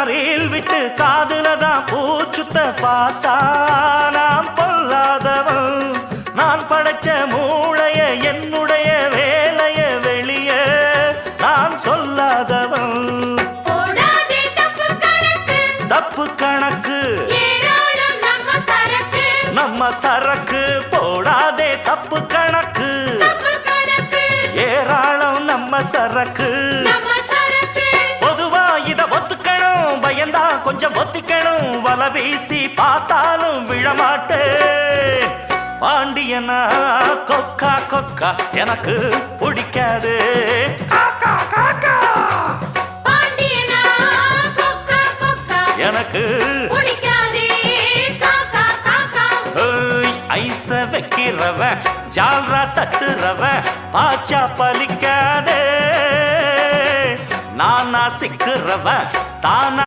Reel விட்டு காதுல தான் பூச்சுத்த பார்த்தா நான் பொல்லாதவன். நான் படைச்ச மூளைய என்னுடைய வேலைய வெளிய நான் சொல்லாதவன். தப்பு கணக்கு நம்ம சரக்கு போடாதே தப்பு கணக்கு ஏராளம் நம்ம சரக்கு. பொதுவா இத ஒத்துக்கணும் பயந்தா கொஞ்சம் ஒத்திக்கணும் வல வீசி பார்த்தாலும் விழமாட்டே. பாண்டியனா கொக்கா கொக்கா எனக்கு பிடிக்காது. காக்கா காக்கா எனக்கு ஐச வைக்கிறவ ஜால்ரா தட்டுறவ பாச்சா பலிக்காதே. நானா சிக்கிறவ தானா